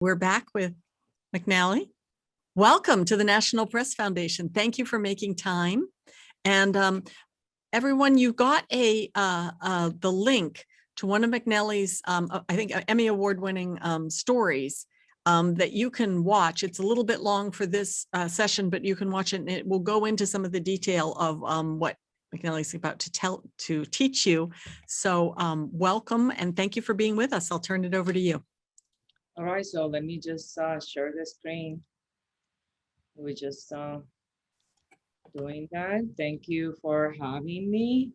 We're back with McNally. Welcome to the National Press Foundation. Thank you for making time. And everyone, you got the link to one of McNally's, I think, Emmy Award-winning stories that you can watch. It's a little bit long for this session, but you can watch it, and it will go into some of the detail of what McNally's about to teach you. So welcome, and thank you for being with us. I'll turn it over to you. All right, so let me just share the screen. We're just doing that. Thank you for having me.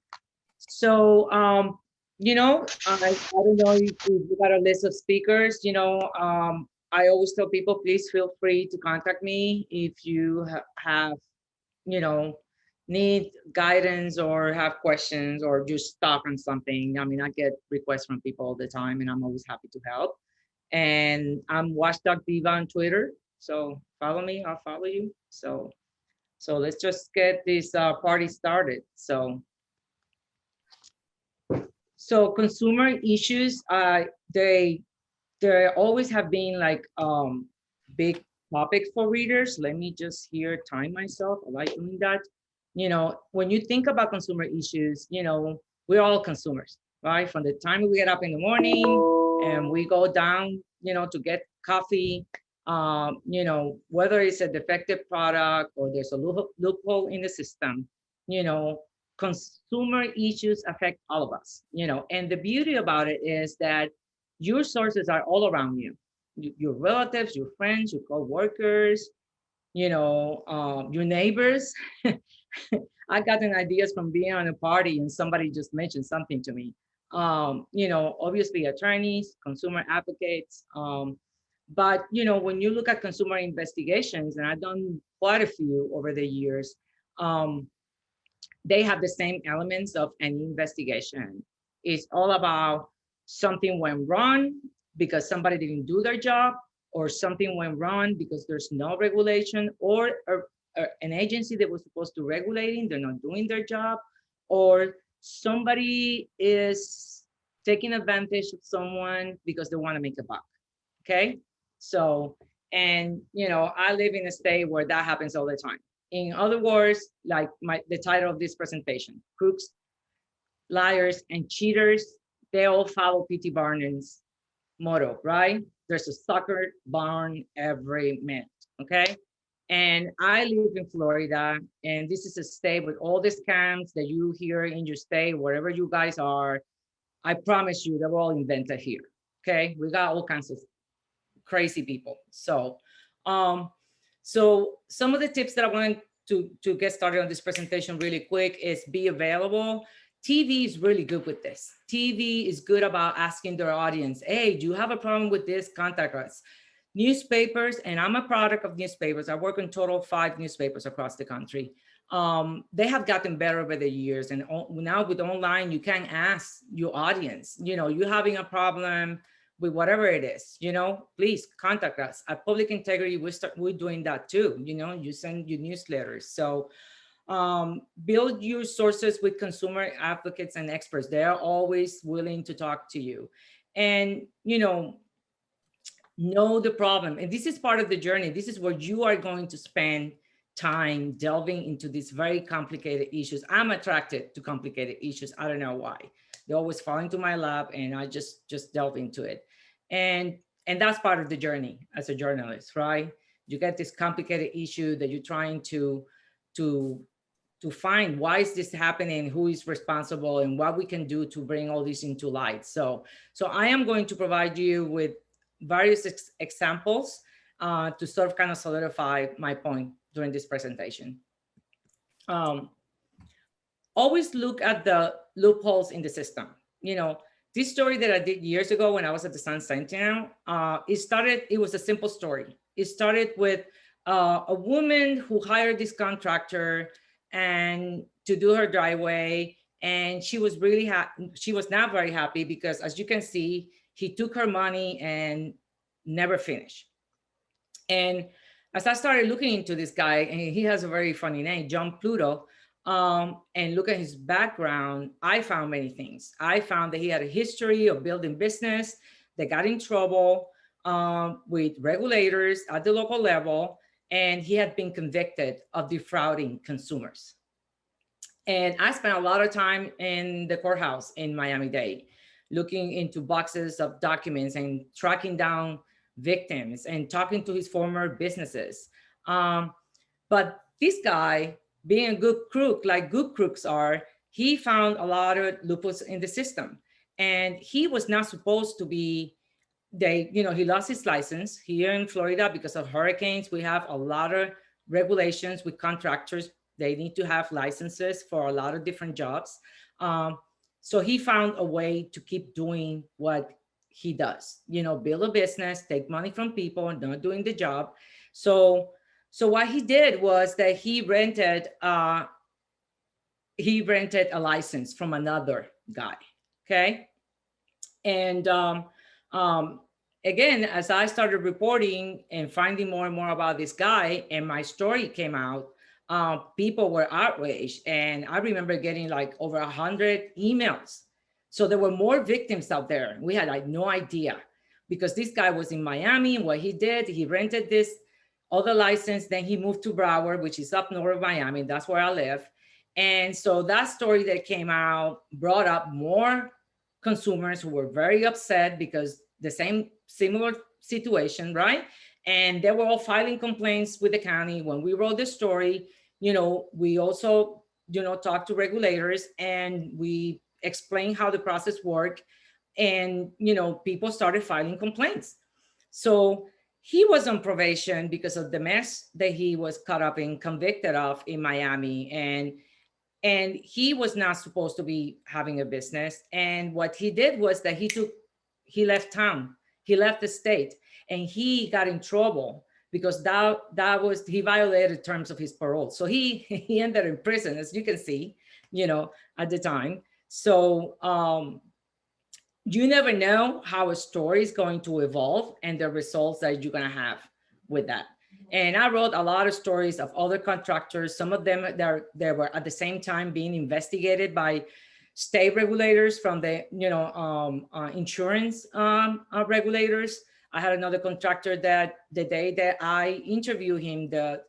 So, I don't know if you got a list of speakers. I always tell people, please feel free to contact me if you have, need guidance or have questions or just stuck on something. I mean, I get requests from people all the time, and I'm always happy to help. And I'm Watchdog Diva on Twitter. So follow me, I'll follow you. So let's just get this party started. So consumer issues, they always have been like big topics for readers. Let me just here time myself. I like doing that. When you think about consumer issues, we're all consumers, right? From the time we get up in the morning and we go down, to get coffee, whether it's a defective product or there's a loophole in the system, consumer issues affect all of us, and the beauty about it is that your sources are all around you, your relatives, your friends, your co-workers, your neighbors. I gotten ideas from being on a party and somebody just mentioned something to me. Obviously attorneys, consumer advocates, but when you look at consumer investigations, and I've done quite a few over the years, they have the same elements of any investigation. It's all about something went wrong because somebody didn't do their job, or something went wrong because there's no regulation, or an agency that was supposed to regulating, they're not doing their job, or somebody is taking advantage of someone because they want to make a buck. Okay. So, and I live in a state where that happens all the time. In other words, like the title of this presentation, Crooks, Liars, and Cheaters, they all follow P.T. Barnum's motto, right? There's a sucker born every minute, okay? And I live in Florida, and this is a state with all the scams that you hear in your state, wherever you guys are. I promise you, they're all invented here, okay? We got all kinds of crazy people. So some of the tips that I wanted to get started on this presentation really quick is be available. TV is really good with this. TV is good about asking their audience, hey, do you have a problem with this? Contact us. Newspapers, and I'm a product of newspapers. I work in total 5 newspapers across the country. They have gotten better over the years. And now with online, you can ask your audience, you're having a problem with whatever it is, please contact us. At Public Integrity, we're doing that too. You send your newsletters. So build your sources with consumer advocates and experts. They're always willing to talk to you. And, know the problem. And this is part of the journey. This is where you are going to spend time delving into these very complicated issues. I'm attracted to complicated issues. I don't know why. They always fall into my lap, and I just delve into it. And that's part of the journey as a journalist, right? You get this complicated issue that you're trying to find, why is this happening, who is responsible, and what we can do to bring all this into light. So I am going to provide you with various examples to sort of kind of solidify my point during this presentation. Always look at the loopholes in the system. This story that I did years ago when I was at the Sun Sentinel, it was a simple story. It started with a woman who hired this contractor and to do her driveway. And she was really she was not very happy because, as you can see, he took her money and never finished. And as I started looking into this guy, and he has a very funny name, John Pluto, and look at his background, I found many things. I found that he had a history of building business that got in trouble. with regulators at the local level, and he had been convicted of defrauding consumers. And I spent a lot of time in the courthouse in Miami-Dade, looking into boxes of documents and tracking down victims and talking to his former businesses. Um, but this guy, being a good crook, like good crooks are, he found a lot of loopholes in the system. And he was not supposed to be, he lost his license here in Florida because of hurricanes. We have a lot of regulations with contractors. They need to have licenses for a lot of different jobs. Um, so he found a way to keep doing what he does, build a business, take money from people, not doing the job. So what he did was that he rented a license from another guy. Okay. And um, again, as I started reporting and finding more and more about this guy, and my story came out, people were outraged. And I remember getting like over 100 emails. So there were more victims out there. We had like no idea, because this guy was in Miami. What he did, he rented this other license. Then he moved to Broward, which is up north of Miami. That's where I live. And so that story that came out brought up more consumers who were very upset because the same similar situation, right? And they were all filing complaints with the county. When we wrote the story, we also, talked to regulators, and we explained how the process worked. And, people started filing complaints. So he was on probation because of the mess that he was caught up in, convicted of in Miami. And he was not supposed to be having a business. And what he did was that he left town, he left the state, and he got in trouble because he violated terms of his parole. So he ended in prison, as you can see, at the time. So you never know how a story is going to evolve and the results that you're going to have with that. And I wrote a lot of stories of other contractors. Some of them they were at the same time being investigated by state regulators from the insurance regulators. I had another contractor that the day that I interviewed him, the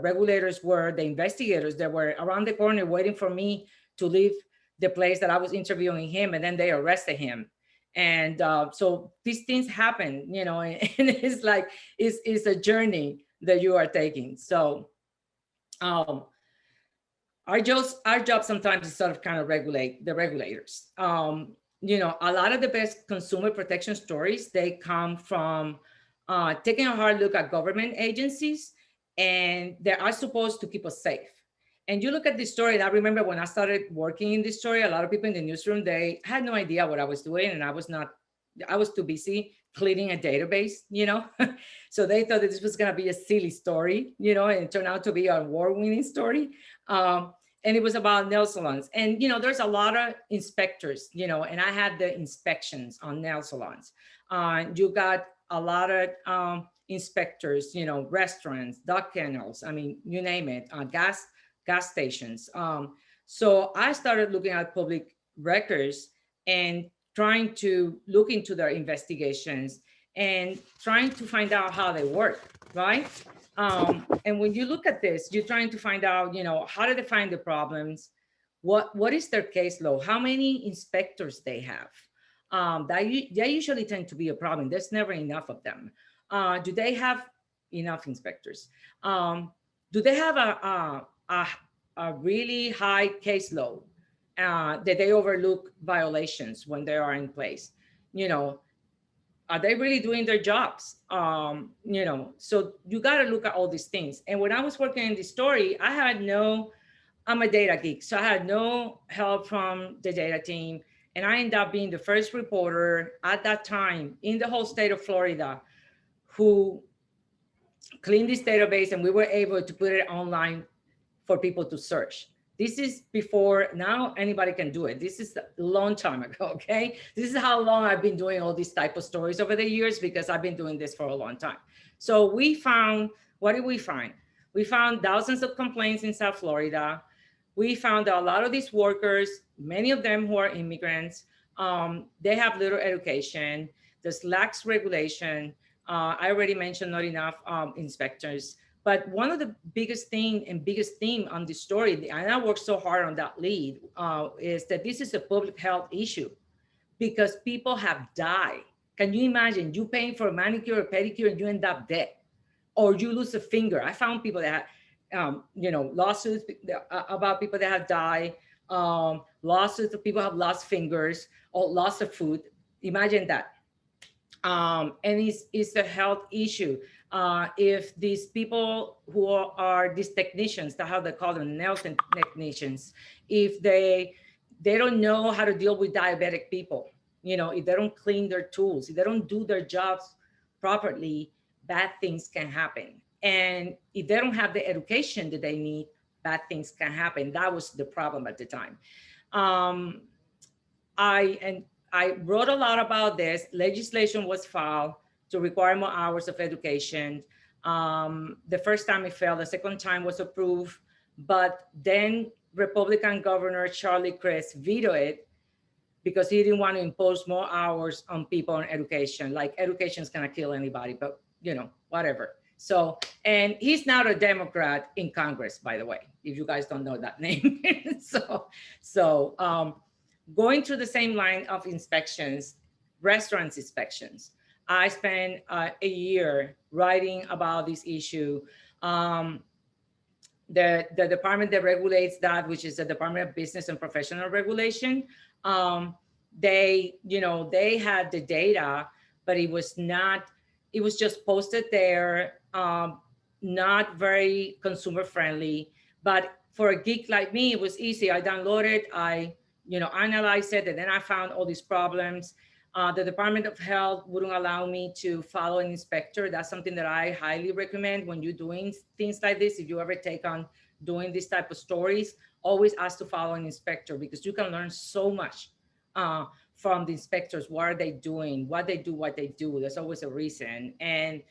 regulators the investigators that were around the corner waiting for me to leave the place that I was interviewing him, and then they arrested him. And so these things happen, and it's like it's a journey that you are taking. So our job sometimes is sort of kind of regulate the regulators. A lot of the best consumer protection stories, they come from taking a hard look at government agencies, and they are supposed to keep us safe. And you look at this story, and I remember when I started working in this story, a lot of people in the newsroom, they had no idea what I was doing, and I was too busy cleaning a database, so they thought that this was going to be a silly story, and it turned out to be an award-winning story. And it was about nail salons. And, there's a lot of inspectors, and I had the inspections on nail salons. You got a lot of inspectors, restaurants, dog kennels, you name it, gas stations. So I started looking at public records and trying to look into their investigations and trying to find out how they work, right? And when you look at this, you're trying to find out, how do they find the problems? What is their caseload? How many inspectors they have? They usually tend to be a problem. There's never enough of them. Do they have enough inspectors? Do they have a really high caseload that they overlook violations when they are in place? Are they really doing their jobs? So you got to look at all these things. And when I was working in this story, I'm a data geek, so I had no help from the data team. And I ended up being the first reporter at that time in the whole state of Florida who cleaned this database, and we were able to put it online for people to search. This is before, now anybody can do it. This is a long time ago, okay? This is how long I've been doing all these type of stories over the years, because I've been doing this for a long time. So what did we find? We found thousands of complaints in South Florida. We found that a lot of these workers, many of them who are immigrants, they have little education. There's lax regulation. I already mentioned not enough inspectors. But one of the biggest theme on the story, and I worked so hard on that lead, is that this is a public health issue because people have died. Can you imagine you paying for a manicure or pedicure and you end up dead, or you lose a finger? I found people that had, lawsuits about people that have died, lawsuits of people have lost fingers or loss of food. Imagine that. And it's a health issue. If these people who are these technicians, that's how they call them, nail technicians, if they don't know how to deal with diabetic people, if they don't clean their tools, if they don't do their jobs properly, bad things can happen. And if they don't have the education that they need, bad things can happen. That was the problem at the time. Um, I wrote a lot about this. Legislation was filed to require more hours of education. The first time it failed, the second time was approved, but then Republican Governor Charlie Crist vetoed it because he didn't want to impose more hours on people on education. Like, education is gonna kill anybody, but whatever. So, and he's now a Democrat in Congress, by the way, if you guys don't know that name. So going through the same line of inspections, restaurants inspections, I spent a year writing about this issue. The department that regulates that, which is the Department of Business and Professional Regulation, they had the data, but it was just posted there, not very consumer friendly. But for a geek like me, it was easy. I downloaded it, I analyzed it, and then I found all these problems. The Department of Health wouldn't allow me to follow an inspector. That's something that I highly recommend when you're doing things like this. If you ever take on doing this type of stories, always ask to follow an inspector, because you can learn so much from the inspectors. What are they doing? What they do. There's always a reason. And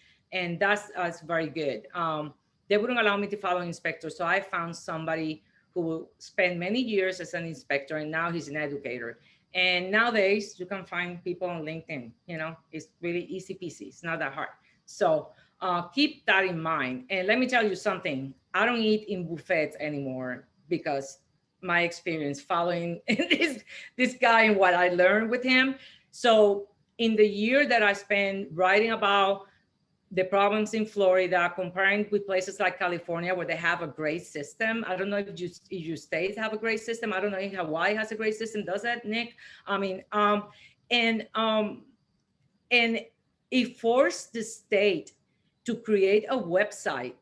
that's very good. They wouldn't allow me to follow an inspector. So I found somebody who spent many years as an inspector, and now he's an educator. And nowadays you can find people on LinkedIn, it's really easy peasy. It's not that hard. So keep that in mind. And let me tell you something, I don't eat in buffets anymore because my experience following this guy and what I learned with him. So in the year that I spent writing about the problems in Florida, comparing with places like California, where they have a great system. I don't know if your states have a great system. I don't know if Hawaii has a great system. Does that, Nick? I mean, and it forced the state to create a website,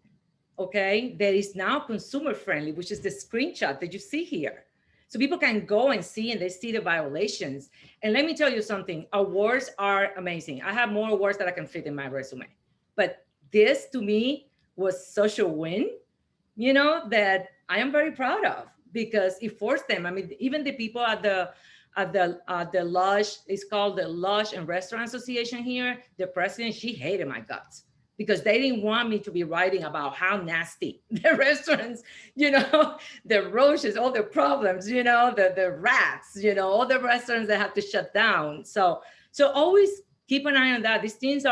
okay, that is now consumer friendly, which is the screenshot that you see here. So people can go and see, and they see the violations. And let me tell you something, awards are amazing. I have more awards that I can fit in my resume. But this to me was such a win, that I am very proud of, because it forced them. I mean, even the people at the lodge, it's called the Lodge and Restaurant Association here, the president, she hated my guts, because they didn't want me to be writing about how nasty the restaurants, the roaches, all the problems, the rats, all the restaurants that have to shut down. So always keep an eye on that. These things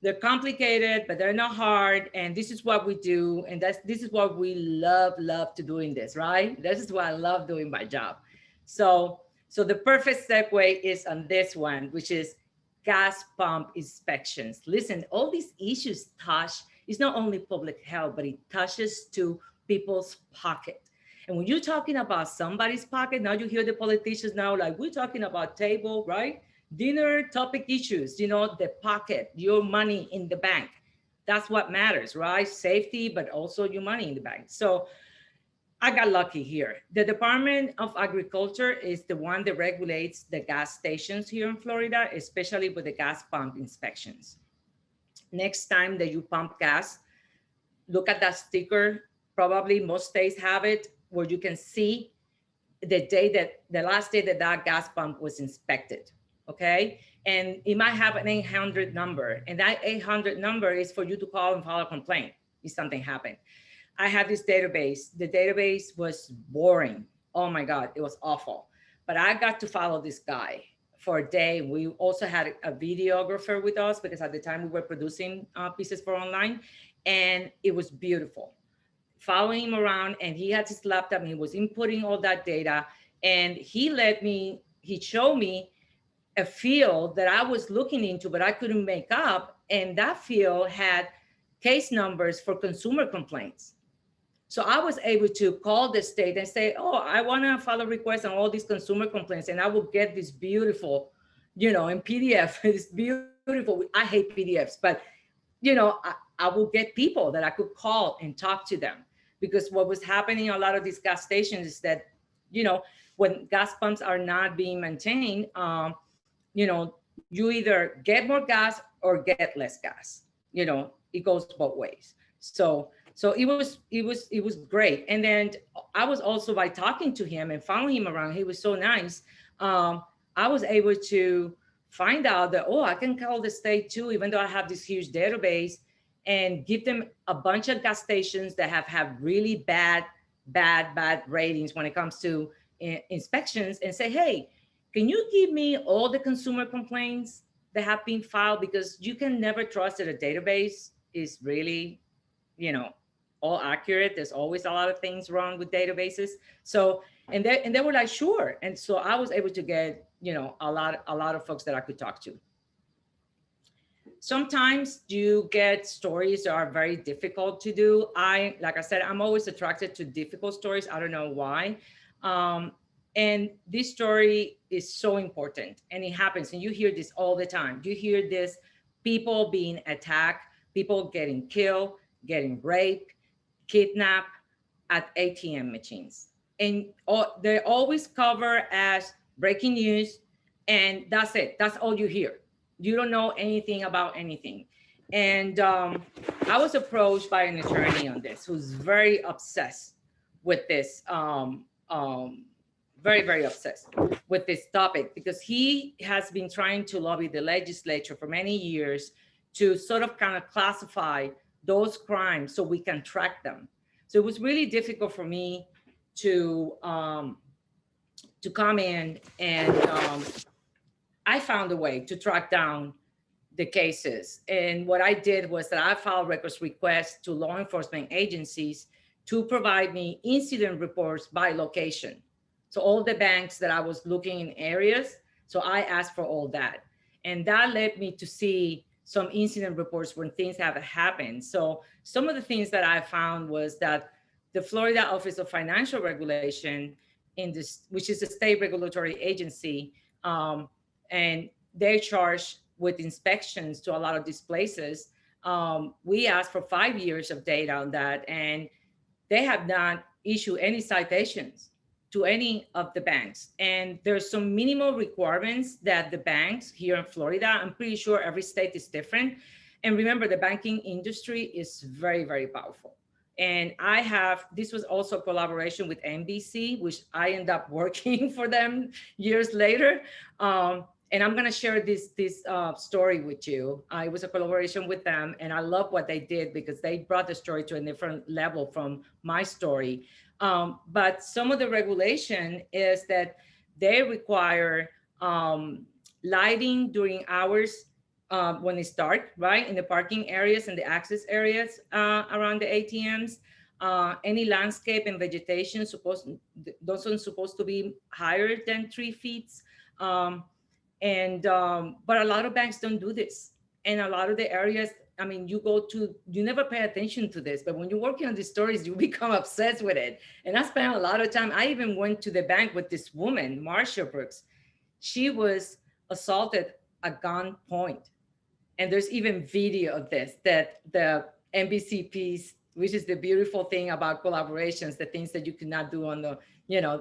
they're complicated, but they're not hard. And this is what we do. And this is what we love to doing this, right? This is what I love doing my job. So the perfect segue is on this one, which is gas pump inspections. Listen, all these issues it's not only public health, but it touches to people's pocket. And when you're talking about somebody's pocket, now you hear the politicians now, like, we're talking about table, right? Dinner topic issues, the pocket, your money in the bank. That's what matters, right? Safety, but also your money in the bank. So I got lucky here. The Department of Agriculture is the one that regulates the gas stations here in Florida, especially with the gas pump inspections. Next time that you pump gas, look at that sticker. Probably most states have it, where you can see the last day that gas pump was inspected. Okay. And it might have an 800 number. And that 800 number is for you to call and file a complaint if something happened. I had this database. The database was boring. Oh my God, it was awful. But I got to follow this guy for a day. We also had a videographer with us because at the time we were producing pieces for online, and it was beautiful. Following him around, and he had his laptop and he was inputting all that data, and he showed me a field that I was looking into, but I couldn't make up. And that field had case numbers for consumer complaints. So I was able to call the state and say, oh, I want to file a request on all these consumer complaints. And I will get this beautiful, in PDF, it's beautiful. I hate PDFs, but, I will get people that I could call and talk to them. Because what was happening in a lot of these gas stations is that, when gas pumps are not being maintained, you either get more gas or get less gas. It goes both ways. So it was great. And then I was also, by talking to him and following him around, he was so nice. I was able to find out that, oh, I can call the state too, even though I have this huge database, and give them a bunch of gas stations that have had really bad ratings when it comes to inspections, and say, hey, can you give me all the consumer complaints that have been filed? Because you can never trust that a database is really, all accurate. There's always a lot of things wrong with databases. So, and they were like, sure. And so I was able to get, a lot of folks that I could talk to. Sometimes you get stories that are very difficult to do. Like I said, I'm always attracted to difficult stories. I don't know why. And this story is so important, and it happens. And you hear this all the time. You hear this, people being attacked, people getting killed, getting raped, kidnapped at ATM machines. And they always cover as breaking news. And that's it. That's all you hear. You don't know anything about anything. And I was approached by an attorney on this who's very obsessed with this, very, very obsessed with this topic, because he has been trying to lobby the legislature for many years to sort of kind of classify those crimes so we can track them. So it was really difficult for me to come in, and I found a way to track down the cases. And what I did was that I filed records requests to law enforcement agencies to provide me incident reports by location. So all the banks that I was looking in areas, so I asked for all that. And that led me to see some incident reports when things have happened. So some of the things that I found was that the Florida Office of Financial Regulation, which is a state regulatory agency, and they're charged with inspections to a lot of these places. We asked for 5 years of data on that, and they have not issued any citations to any of the banks. And there's some minimal requirements that the banks here in Florida, I'm pretty sure every state is different. And remember, the banking industry is very, very powerful. And this was also a collaboration with NBC, which I end up working for them years later. And I'm going to share this story with you. It was a collaboration with them, and I love what they did because they brought the story to a different level from my story. But some of the regulation is that they require lighting during hours when it's dark, right? In the parking areas and the access areas around the ATMs. Any landscape and vegetation those aren't supposed to be higher than 3 feet. But a lot of banks don't do this. And a lot of the areas, I mean, you never pay attention to this, but when you're working on these stories, you become obsessed with it. And I spent a lot of time. I even went to the bank with this woman, Marcia Brooks. She was assaulted at gunpoint. And there's even video of this, that the NBC piece, which is the beautiful thing about collaborations, the things that you could not do on the,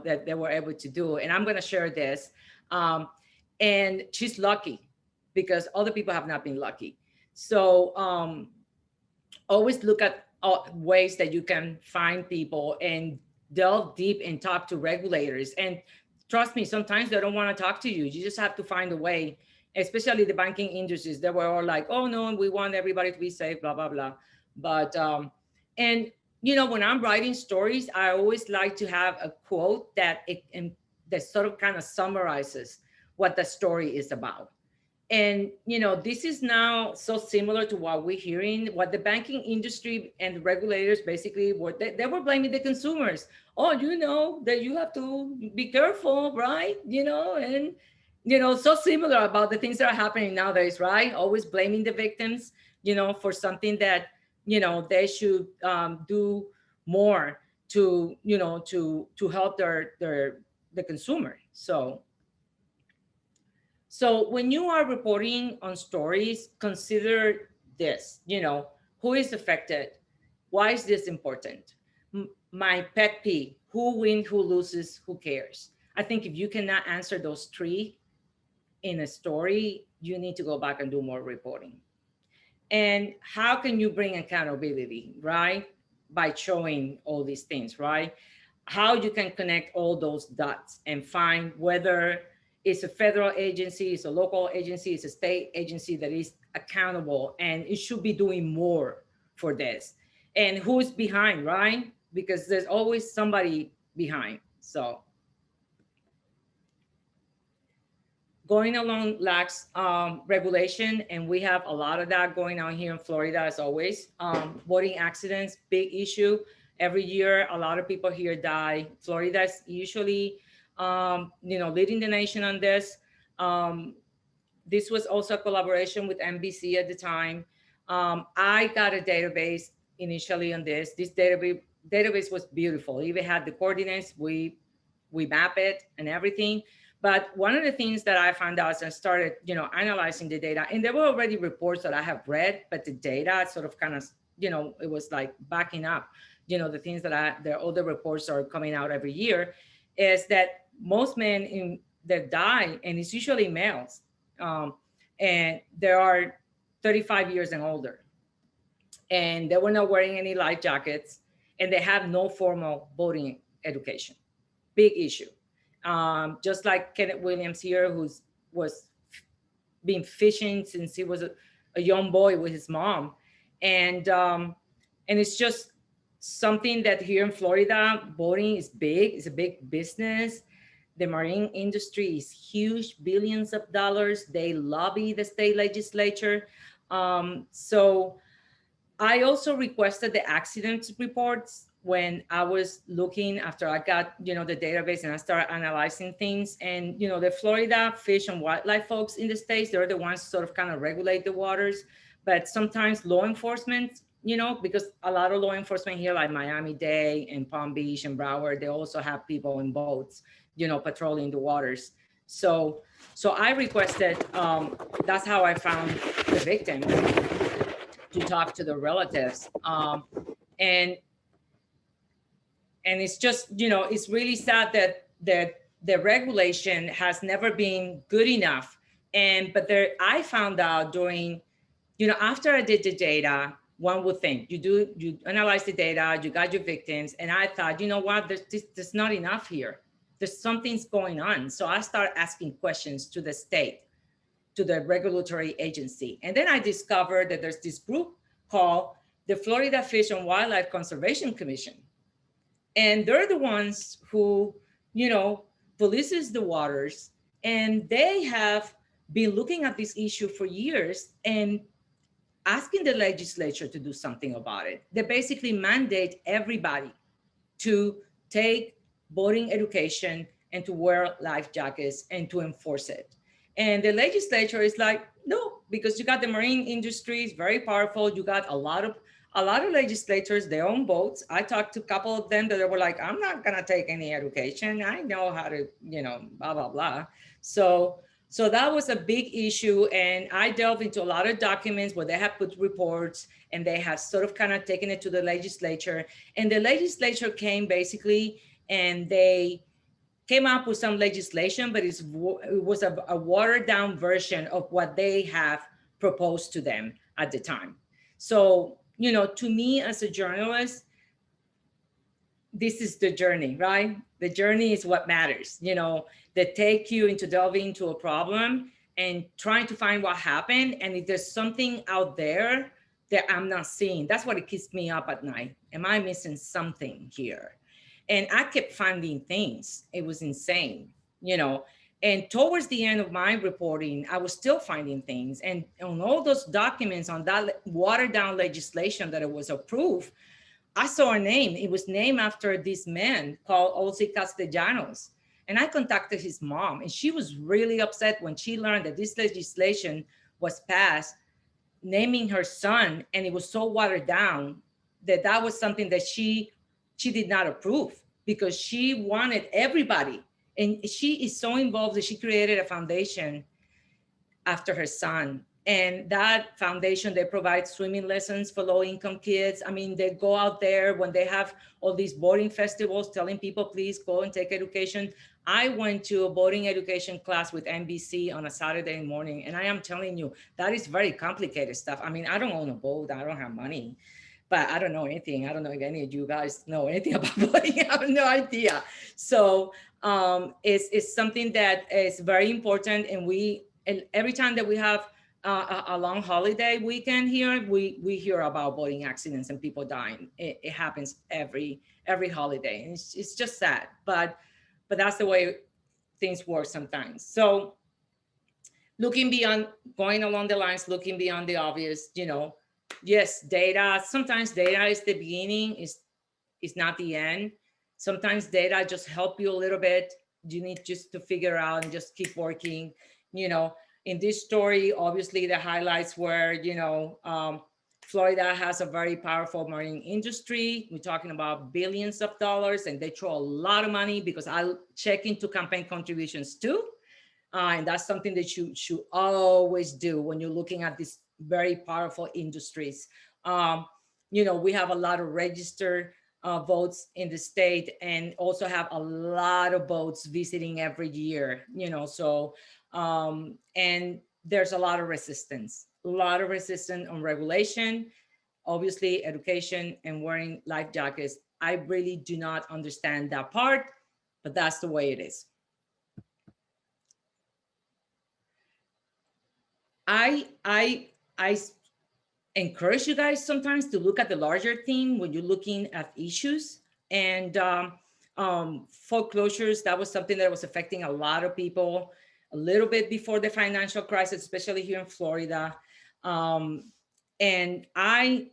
that they were able to do. And I'm going to share this. And she's lucky because other people have not been lucky. So always look at ways that you can find people and delve deep and talk to regulators. And trust me, sometimes they don't want to talk to you. You just have to find a way, especially the banking industries. They were all like, oh no, we want everybody to be safe, blah, blah, blah. But, and when I'm writing stories, I always like to have a quote that sort of kind of summarizes what the story is about. And this is now so similar to what we're hearing, what the banking industry and the regulators basically were, they were blaming the consumers. Oh, that you have to be careful, right? And so similar about the things that are happening nowadays, right? Always blaming the victims, for something that they should do more to to help the consumer. So when you are reporting on stories, consider this, who is affected? Why is this important? My pet peeve, who wins, who loses, who cares? I think if you cannot answer those three in a story, you need to go back and do more reporting. And how can you bring accountability, right? By showing all these things, right? How you can connect all those dots and find whether it's a federal agency, it's a local agency, it's a state agency that is accountable and it should be doing more for this. And who's behind, right? Because there's always somebody behind. So going along lax regulation, and we have a lot of that going on here in Florida as always. Boating accidents, big issue. Every year, a lot of people here die. Florida is usually, leading the nation on this. This was also a collaboration with NBC at the time. I got a database initially on this. This database was beautiful. It even had the coordinates. We map it and everything. But one of the things that I found out as I started, analyzing the data, and there were already reports that I have read, but the data sort of kind of, it was like backing up, the things that all the reports are coming out every year, is that most men that die, and it's usually males, and there are 35 years and older, and they were not wearing any life jackets, and they have no formal boating education. Big issue. Just like Kenneth Williams here, was been fishing since he was a young boy with his mom, and it's just something that here in Florida, boating is big. It's a big business. The marine industry is huge, billions of dollars. They lobby the state legislature. So I also requested the accident reports when I was looking after I got, the database and I started analyzing things. And, the Florida Fish and Wildlife folks in the States, they're the ones sort of kind of regulate the waters. But sometimes law enforcement, because a lot of law enforcement here, like Miami-Dade and Palm Beach and Broward, they also have people in boats, patrolling the waters. So I requested, that's how I found the victim, to talk to the relatives. And it's just, it's really sad that the regulation has never been good enough. But I found out during, after I did the data, one would think you analyze the data, you got your victims. And I thought, you know what, there's not enough here. There's something's going on. So I started asking questions to the state, to the regulatory agency. And then I discovered that there's this group called the Florida Fish and Wildlife Conservation Commission. And they're the ones who, polices the waters. And they have been looking at this issue for years and asking the legislature to do something about it. They basically mandate everybody to take boating education and to wear life jackets and to enforce it. And the legislature is like, no, because you got the marine industry is very powerful. You got a lot of legislators, they own boats. I talked to a couple of them that were like, I'm not gonna take any education. I know how to, blah, blah, blah. So that was a big issue. And I delved into a lot of documents where they have put reports and they have sort of kind of taken it to the legislature. And the legislature came basically and they came up with some legislation, but it was a watered down version of what they have proposed to them at the time. So, to me as a journalist, this is the journey, right? The journey is what matters, that take you into delving into a problem and trying to find what happened. And if there's something out there that I'm not seeing, that's what it keeps me up at night. Am I missing something here? And I kept finding things. It was insane, And towards the end of my reporting, I was still finding things. And on all those documents on that watered down legislation that it was approved, I saw a name. It was named after this man called Ozzy Castellanos. And I contacted his mom, and she was really upset when she learned that this legislation was passed, naming her son, and it was so watered down that that was something that she did not approve, because she wanted everybody. And she is so involved that she created a foundation after her son. And that foundation, they provide swimming lessons for low income kids. I mean, they go out there when they have all these boating festivals, telling people, please go and take education. I went to a boating education class with NBC on a Saturday morning. And I am telling you, that is very complicated stuff. I mean, I don't own a boat, I don't have money, but I don't know anything. I don't know if any of you guys know anything about boating. I have no idea. So it's something that is very important. And every time that we have a long holiday weekend here, we hear about boating accidents and people dying. It happens every holiday, and it's just sad. But that's the way things work sometimes. So looking beyond, going along the lines, looking beyond the obvious, yes, data. Sometimes data is the beginning, is not the end. Sometimes data just help you a little bit. You need just to figure out and just keep working. In this story, obviously the highlights were, Florida has a very powerful marine industry. We're talking about billions of dollars, and they throw a lot of money, because I check into campaign contributions too. And that's something that you should always do when you're looking at these very powerful industries. We have a lot of registered votes in the state, and also have a lot of boats visiting every year, and there's a lot of resistance on regulation, obviously education, and wearing life jackets. I really do not understand that part, but that's the way it is. I encourage you guys sometimes to look at the larger theme when you're looking at issues. And foreclosures, that was something that was affecting a lot of people a little bit before the financial crisis, especially here in Florida. And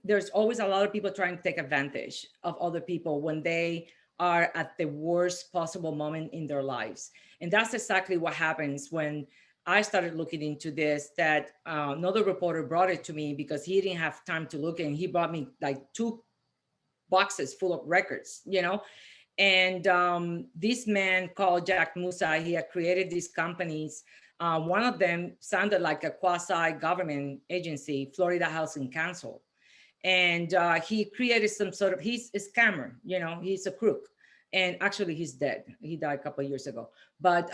there's always a lot of people trying to take advantage of other people when they are at the worst possible moment in their lives. And that's exactly what happens when I started looking into this, that another reporter brought it to me because he didn't have time to look, and he brought me like 2 boxes full of records, And this man called Jack Musa, he had created these companies. One of them sounded like a quasi-government agency, Florida Housing Council. And he created some sort of, he's a scammer, he's a crook. And actually he's dead. He died a couple of years ago. But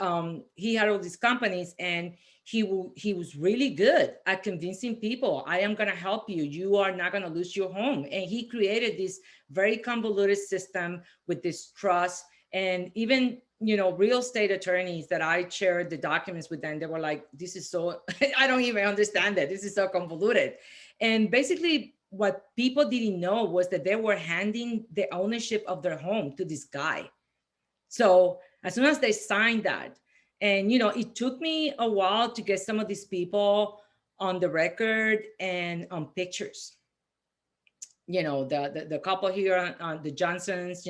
he had all these companies, and he was really good at convincing people, I am going to help you. You are not going to lose your home. And he created this very convoluted system with this trust. And even, real estate attorneys that I shared the documents with them, they were like, this is so, I don't even understand it. This is so convoluted. And basically, what people didn't know was that they were handing the ownership of their home to this guy. So as soon as they signed that, and it took me a while to get some of these people on the record and on pictures. The couple here, the Johnsons,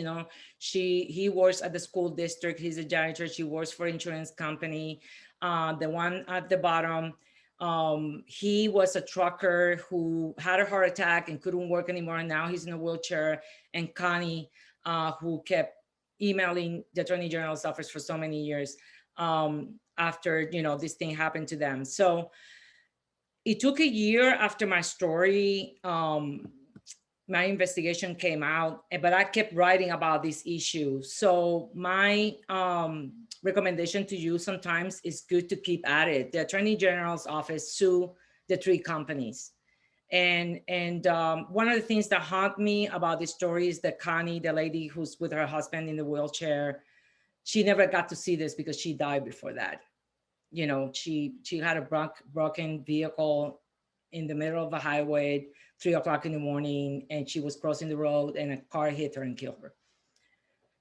he works at the school district. He's a janitor. She works for insurance company. The one at the bottom, he was a trucker who had a heart attack and couldn't work anymore. And now he's in a wheelchair. And Connie, who kept emailing the Attorney General's office for so many years after, this thing happened to them. So it took a year after my story, my investigation came out, but I kept writing about this issue. So my recommendation to you sometimes is good to keep at it. The Attorney General's office sued the 3 companies. And one of the things that haunt me about this story is that Connie, the lady who's with her husband in the wheelchair, she never got to see this because she died before that. She had a broken vehicle in the middle of a highway, 3:00 in the morning, and she was crossing the road and a car hit her and killed her.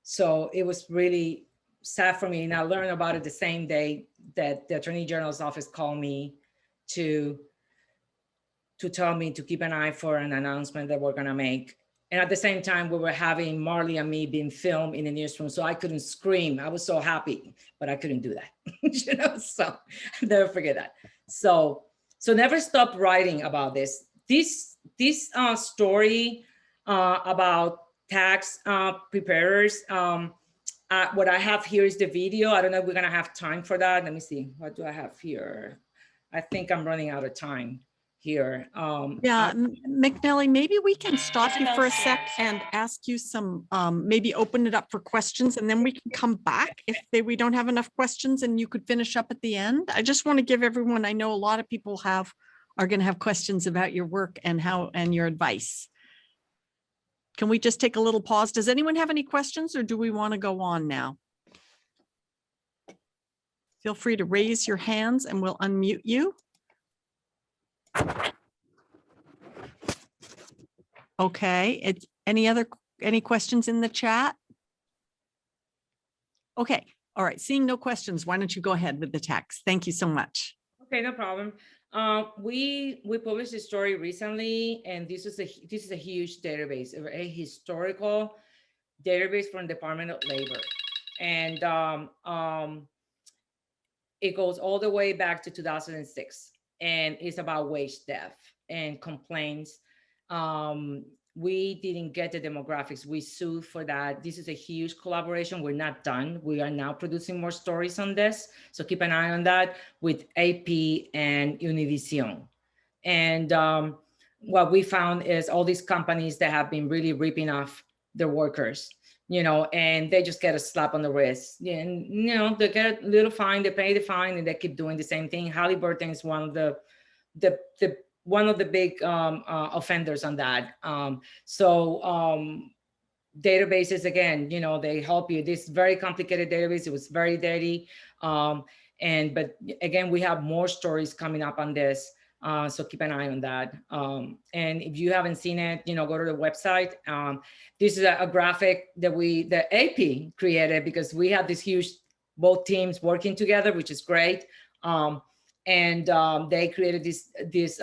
So it was really sad for me. And I learned about it the same day that the Attorney General's office called me to tell me to keep an eye for an announcement that we're gonna make. And at the same time, we were having Marley and me being filmed in the newsroom, so I couldn't scream. I was so happy, but I couldn't do that. You know, so never forget that. So never stop writing about this. This story about tax preparers. What I have here is the video. I don't know if we're gonna have time for that. Let me see. What do I have here? I think I'm running out of time here. Yeah, Mc Nelly, maybe we can stop you for a sec and ask you some, maybe open it up for questions, and then we can come back if we don't have enough questions and you could finish up at the end. I just want to give everyone, I know a lot of people are going to have questions about your work and your advice. Can we just take a little pause? Does anyone have any questions, or do we want to go on now? Feel free to raise your hands and we'll unmute you. Okay, any questions in the chat? Okay, all right, seeing no questions, why don't you go ahead with the text? Thank you so much. Okay, no problem. We published a story recently, and this is a huge database, a historical database from Department of Labor, and it goes all the way back to 2006, and it's about wage theft and complaints. We didn't get the demographics. We sued for that. This is a huge collaboration. We're not done. We are now producing more stories on this. So keep an eye on that with AP and Univision. And what we found is all these companies that have been really ripping off their workers, you know, and they just get a slap on the wrist. And, you know, they get a little fine, they pay the fine, and they keep doing the same thing. Halliburton is one of the big offenders on that. Databases, again, you know, they help you. This very complicated database, it was very dirty. But again, we have more stories coming up on this. So keep an eye on that. And if you haven't seen it, you know, go to the website. This is a graphic that the AP created, because we have this huge, both teams working together, which is great. They created this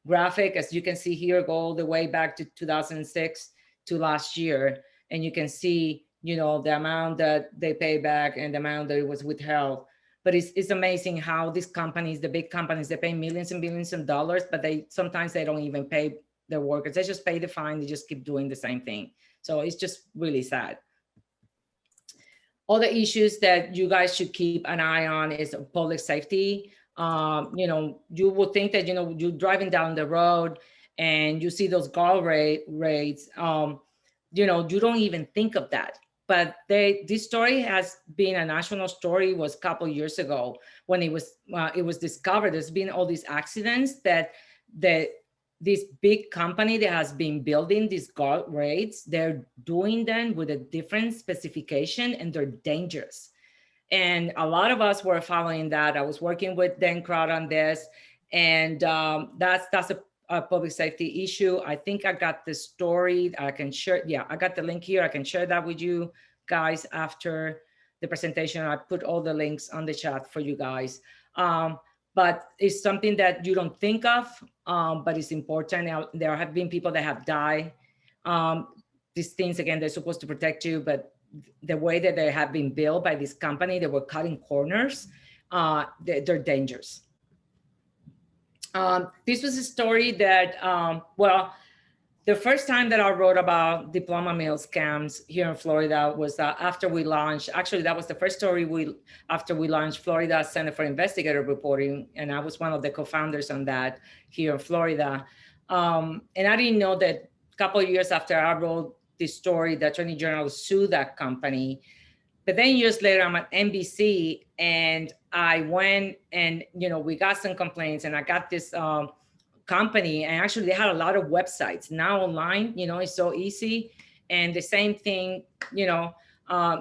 graphic, as you can see here, go all the way back to 2006 to last year. And you can see, you know, the amount that they pay back and the amount that it was withheld. But it's amazing how these companies, the big companies, they pay millions and billions of dollars, but sometimes they don't even pay their workers. They just pay the fine. They just keep doing the same thing. So it's just really sad. Other issues that you guys should keep an eye on is public safety. You know, you would think that, you know, you're driving down the road and you see those guard raids, you know, you don't even think of that. But this story has been a national story. It was a couple of years ago when it was discovered. There's been all these accidents that this big company that has been building these guard raids, they're doing them with a different specification, and they're dangerous. And a lot of us were following that. I was working with Dan Crowd on this, and that's a public safety issue. I think I got the story. I can share. Yeah, I got the link here. I can share that with you guys after the presentation. I put all the links on the chat for you guys. But it's something that you don't think of, but it's important. There have been people that have died. These things, again, they're supposed to protect you, but the way that they have been built by this company, they were cutting corners, they're dangerous. This was a story that, well, the first time that I wrote about diploma mill scams here in Florida was after we launched. Actually, that was the first story after we launched Florida Center for Investigative Reporting, and I was one of the co-founders on that here in Florida. And I didn't know that a couple of years after I wrote this story, the Attorney General sued that company. But then years later, I'm at NBC, and I went and, you know, we got some complaints, and I got this company, and actually they had a lot of websites. Now online, you know, it's so easy. And the same thing, you know,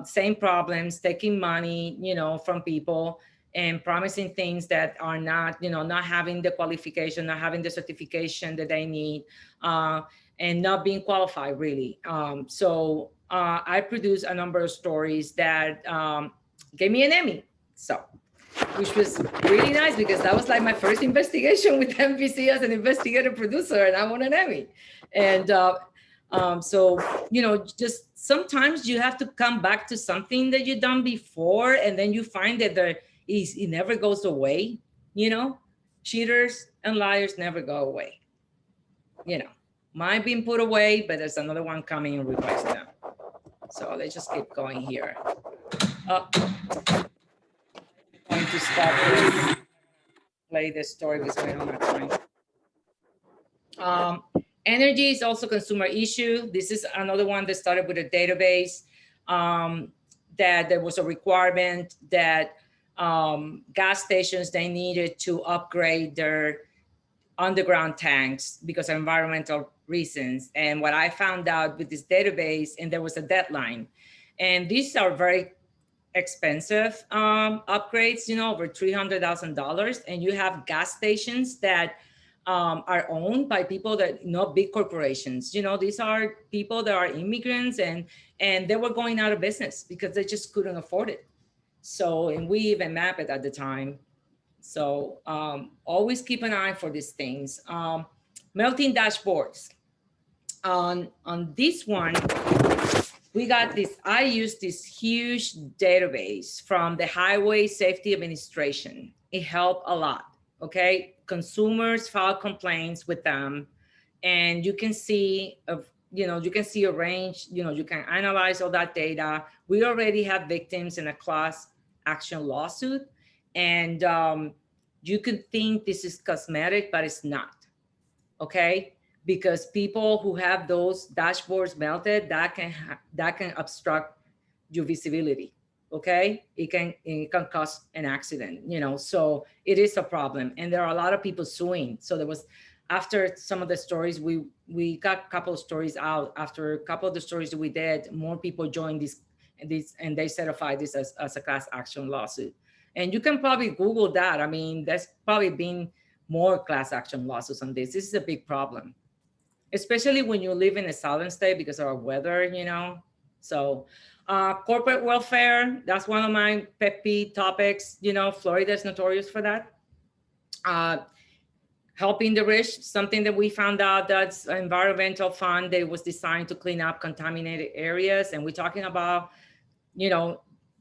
same problems, taking money, you know, from people and promising things that are not, you know, not having the qualification, not having the certification that they need, and not being qualified, really. I produced a number of stories that gave me an Emmy. So, which was really nice because that was like my first investigation with NBC as an investigative producer, and I won an Emmy. And so, just sometimes you have to come back to something that you've done before, and then you find that it never goes away. Cheaters and liars never go away. Mine being put away, but there's another one coming and replace them. So let's just keep going here. I'm going to stop this, play this story because we don't have time. Energy is also a consumer issue. This is another one that started with a database, that there was a requirement that gas stations, they needed to upgrade their underground tanks because of environmental reasons. And what I found out with this database, and there was a deadline, and these are very expensive upgrades, over $300,000. And you have gas stations that are owned by people that, not big corporations. These are people that are immigrants, and they were going out of business because they just couldn't afford it. So, and we even map it at the time. So always keep an eye for these things. Melting dashboards. On this one, we got this, I used this huge database from the Highway Safety Administration. It helped a lot, okay? Consumers file complaints with them, and you can see, you can see a range, you can analyze all that data. We already have victims in a class action lawsuit. And you could think this is cosmetic, but it's not, okay? Because people who have those dashboards melted, that can obstruct your visibility, okay? It can cause an accident, so it is a problem. And there are a lot of people suing. So there was, after some of the stories, we got a couple of stories out. After a couple of the stories that we did, more people joined this, and they certified this as a class action lawsuit. And you can probably Google that. I mean, there's probably been more class action lawsuits on this. This is a big problem, especially when you live in a southern state because of our weather, So corporate welfare, that's one of my pet peeve topics. Florida is notorious for that. Helping the rich, something that we found out, that's an environmental fund that was designed to clean up contaminated areas. And we're talking about,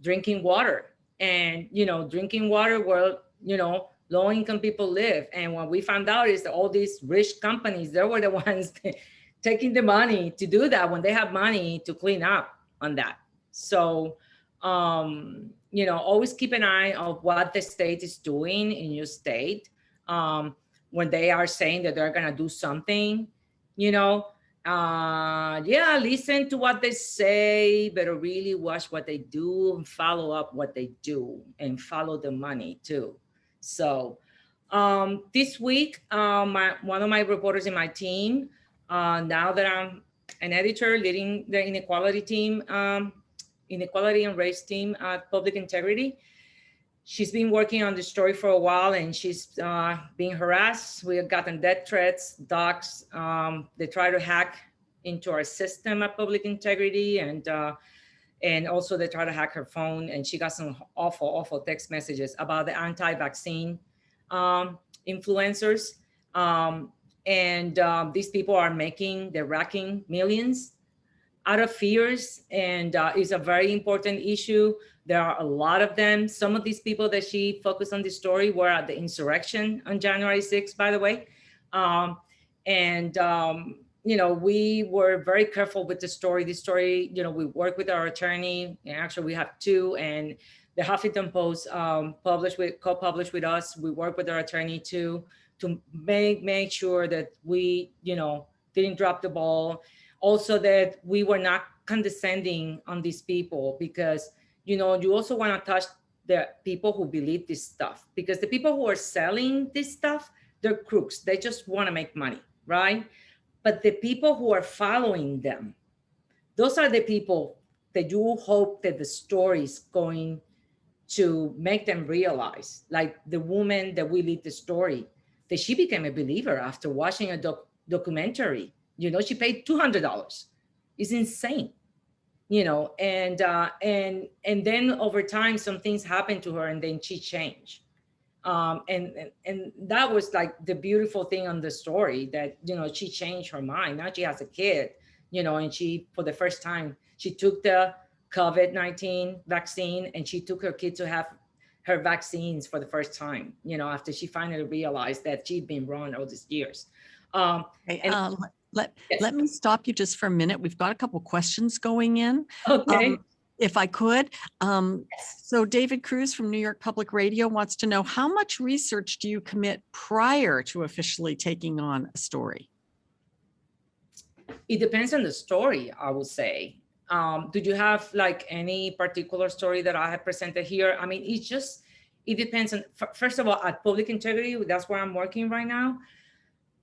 drinking water. And, drinking water where, low-income people live. And what we found out is that all these rich companies, they were the ones taking the money to do that when they have money to clean up on that. So, always keep an eye on what the state is doing in your state. When they are saying that they're going to do something, listen to what they say, but really watch what they do and follow up what they do and follow the money too. So this week, one of my reporters in my team, now that I'm an editor leading the inequality team, inequality and race team at Public Integrity, she's been working on the story for a while, and she's being harassed. We have gotten death threats, docs. They try to hack into our system at Public Integrity, and also they try to hack her phone. And she got some awful text messages about the anti-vaccine influencers. These people are they're racking millions out of fears, and it's a very important issue. There are a lot of them. Some of these people that she focused on this story were at the insurrection on January 6th, by the way. We were very careful with the story. This story, we work with our attorney, and actually we have two, and the Huffington Post co-published with us. We work with our attorney to make sure that we, didn't drop the ball. Also that we were not condescending on these people, because you also want to touch the people who believe this stuff, because the people who are selling this stuff, they're crooks. They just want to make money, right? But the people who are following them, those are the people that you hope that the story is going to make them realize. Like the woman that we lead the story, that she became a believer after watching a documentary. She paid $200. It's insane. and then over time some things happened to her and then she changed. And that was like the beautiful thing on the story, that she changed her mind. Now she has a kid, and she, for the first time, she took the COVID-19 vaccine, and she took her kid to have her vaccines for the first time, after she finally realized that she'd been wrong all these years. Okay, And yes. let me stop you just for a minute. We've got a couple questions going in. Okay. If I could. Yes. So David Cruz from New York Public Radio wants to know, how much research do you commit prior to officially taking on a story? It depends on the story, I would say. Did you have like any particular story that I have presented here? I mean, it depends on, first of all, at Public Integrity, that's where I'm working right now.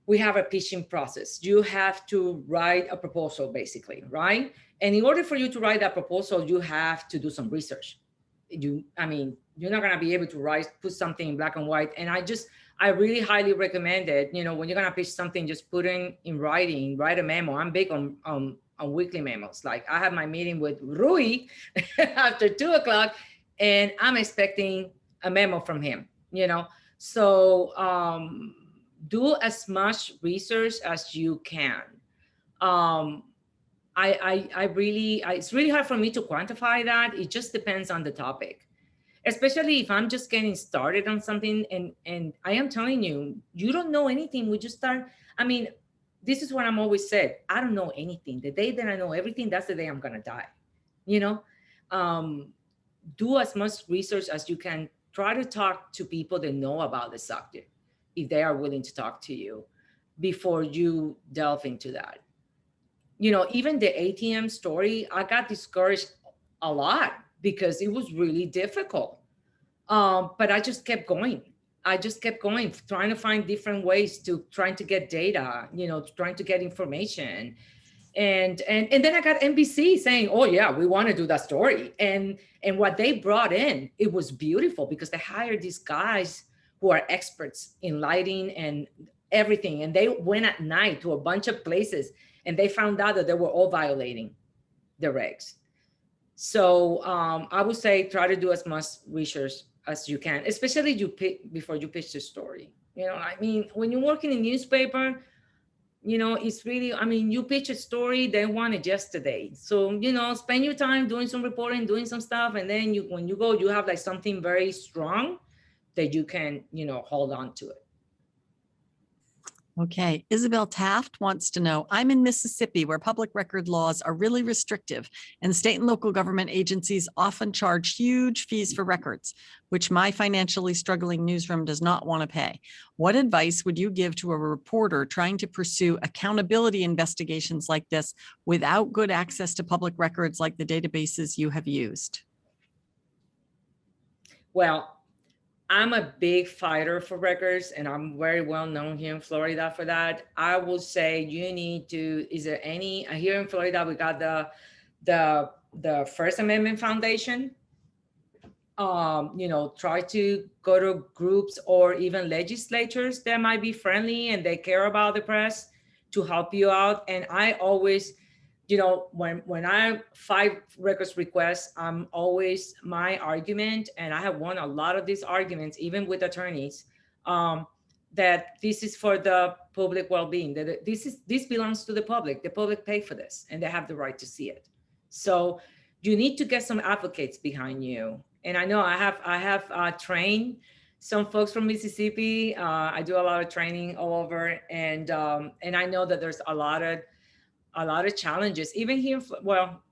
We have a pitching process. You have to write a proposal, basically, right? And in order for you to write that proposal, you have to do some research. You're not gonna be able to put something in black and white. And I really highly recommend it. When you're gonna pitch something, just put in writing, write a memo. I'm big on weekly memos. Like, I have my meeting with Rui after 2 o'clock, and I'm expecting a memo from him. So do as much research as you can. It's really hard for me to quantify that. It just depends on the topic, especially if I'm just getting started on something. And I am telling you, you don't know anything. We just start. I mean, this is what I'm always said. I don't know anything. The day that I know everything, that's the day I'm gonna die. You know, do as much research as you can. Try to talk to people that know about the subject, if they are willing to talk to you, before you delve into that. Even the ATM story, I got discouraged a lot because it was really difficult. But I just kept going. Trying to find different ways to trying to get data, trying to get information. And then I got NBC saying, "Oh yeah, we want to do that story." And what they brought in, it was beautiful, because they hired these guys who are experts in lighting and everything. And they went at night to a bunch of places, and they found out that they were all violating the regs. So I would say try to do as much research as you can, especially before you pitch the story. When you're working in newspaper, it's really, you pitch a story, they want it yesterday. So, spend your time doing some reporting, doing some stuff. And then when you go, you have like something very strong that you can, hold on to it. Okay, Isabel Taft wants to know, I'm in Mississippi, where public record laws are really restrictive, and state and local government agencies often charge huge fees for records, which my financially struggling newsroom does not want to pay. What advice would you give to a reporter trying to pursue accountability investigations like this without good access to public records like the databases you have used? Well, I'm a big fighter for records, and I'm very well known here in Florida for that. I will say you need to, is there any, here in Florida, we got the First Amendment Foundation. Try to go to groups or even legislatures that might be friendly and they care about the press to help you out. And I always, when I fight records requests, I'm always, my argument, and I have won a lot of these arguments, even with attorneys, that this is for the public well-being, that this belongs to the public. The public pay for this, and they have the right to see it. So you need to get some advocates behind you. And I know I have trained some folks from Mississippi. I do a lot of training all over, and I know that there's a lot of challenges, even here. Well,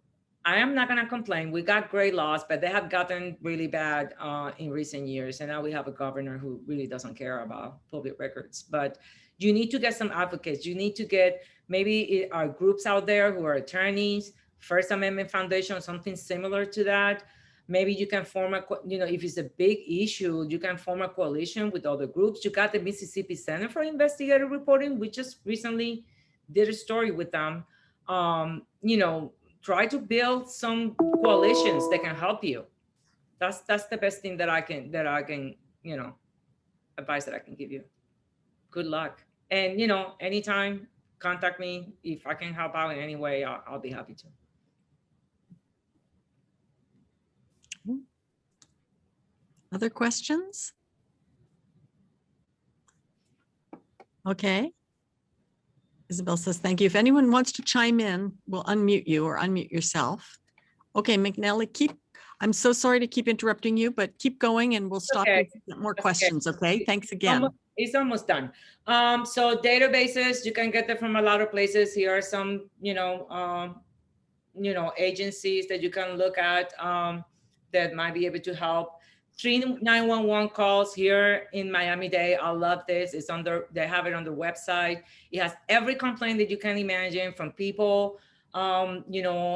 I am not going to complain. We got great laws, but they have gotten really bad in recent years. And now we have a governor who really doesn't care about public records. But you need to get some advocates. You need to get, maybe our groups out there who are attorneys, First Amendment Foundation, something similar to that. Maybe you can form if it's a big issue, you can form a coalition with other groups. You got the Mississippi Center for Investigative Reporting. We just recently did a story with them. Try to build some coalitions that can help you. That's the best thing that I can advice that I can give you. Good luck. And anytime, contact me if I can help out in any way. I'll be happy to. Other questions? Okay. Isabel says, thank you. If anyone wants to chime in, we'll unmute you or unmute yourself. Okay, Mc Nelly, I'm so sorry to keep interrupting you, but keep going and we'll stop you Okay. if you get more That's okay. questions. Okay, thanks again. It's almost done. So databases, you can get them from a lot of places. Here are some, agencies that you can look at that might be able to help. 911 calls here in Miami-Dade. I love this. It's they have it on the website. It has every complaint that you can imagine, from people,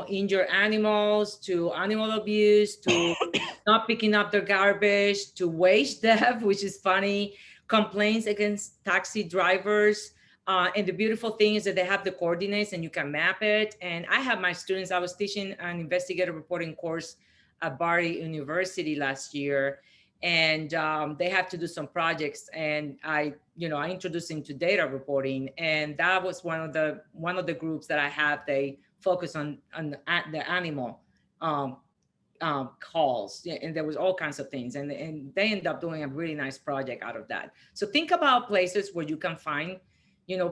injure animals, to animal abuse, to not picking up their garbage, to wage theft, which is funny, complaints against taxi drivers. And the beautiful thing is that they have the coordinates and you can map it. And I have my students, I was teaching an investigative reporting course at Barry University last year. And they have to do some projects. And I introduced them to data reporting. And that was one of the groups that I have. They focus on the animal calls, and there was all kinds of things, and they end up doing a really nice project out of that. So think about places where you can find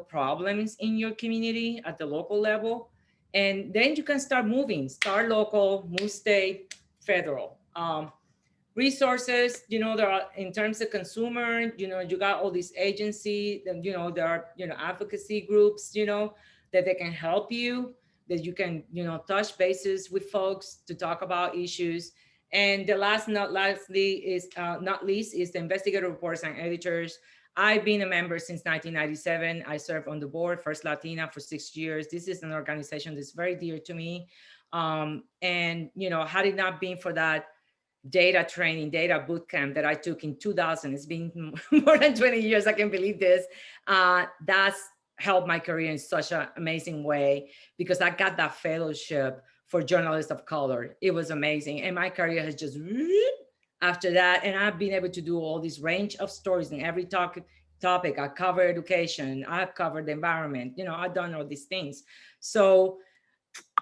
problems in your community at the local level, and then you can start local, move state, federal. Resources, there are, in terms of consumer, you got all these agencies, and there are advocacy groups that they can help you, that you can touch bases with folks to talk about issues. And the not least is the investigative reporters and editors. I've been a member since 1997. I served on the board, First Latina, for 6 years. This is an organization that's very dear to me. And had it not been for that data training, data boot camp that I took in 2000, it's been more than 20 years, I can believe this. That's helped my career in such an amazing way, because I got that fellowship for journalists of color. It was amazing. And my career has just after that. And I've been able to do all this range of stories in every topic. I cover education, I've covered the environment, I've done all these things. So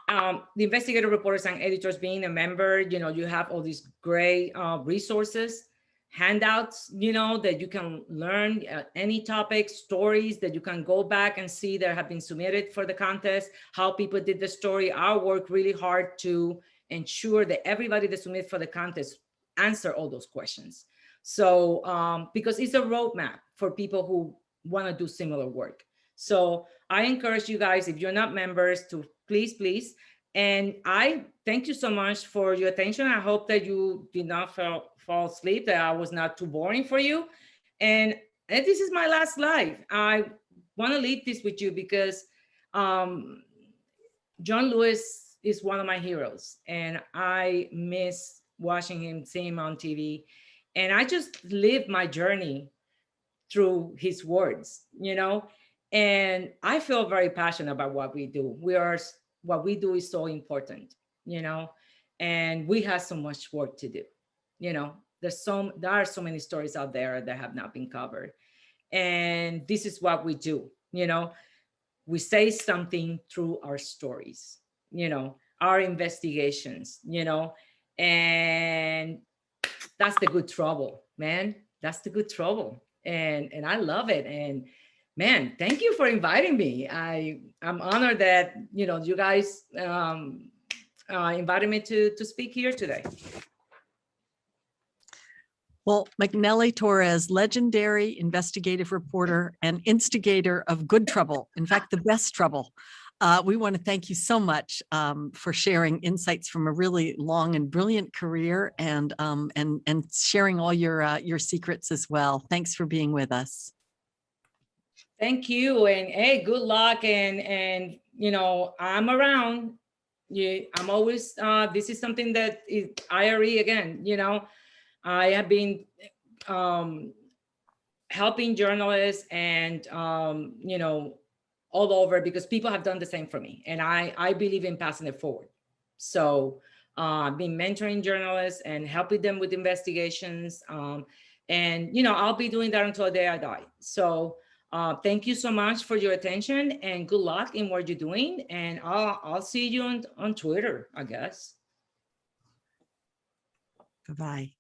the investigative reporters and editors, being a member, you have all these great resources, handouts, that you can learn any topic, stories that you can go back and see that have been submitted for the contest, how people did the story. I work really hard to ensure that everybody that submits for the contest answer all those questions. So because it's a roadmap for people who want to do similar work. So I encourage you guys, if you're not members, to please. And I thank you so much for your attention. I hope that you did not fall asleep, that I was not too boring for you. And this is my last slide. I want to leave this with you because John Lewis is one of my heroes, and I miss watching him, seeing him on TV. And I just lived my journey through his words, and I feel very passionate about what we do. What we do is so important, and we have so much work to do. There are so many stories out there that have not been covered. And this is what we do, we say something through our stories, our investigations, and that's the good trouble, man. That's the good trouble. And I love it. And man, thank you for inviting me. I'm honored that, you guys invited me to speak here today. Well, Mc Nelly Torres, legendary investigative reporter and instigator of good trouble. In fact, the best trouble. We want to thank you so much for sharing insights from a really long and brilliant career, and sharing all your secrets as well. Thanks for being with us. Thank you, and hey, good luck, and I'm around. I'm always. This is something that is IRE again. I have been helping journalists and all over, because people have done the same for me, and I believe in passing it forward. So I've been mentoring journalists and helping them with investigations, and I'll be doing that until the day I die. So thank you so much for your attention, and good luck in what you're doing. And I'll see you on Twitter, I guess. Bye-bye.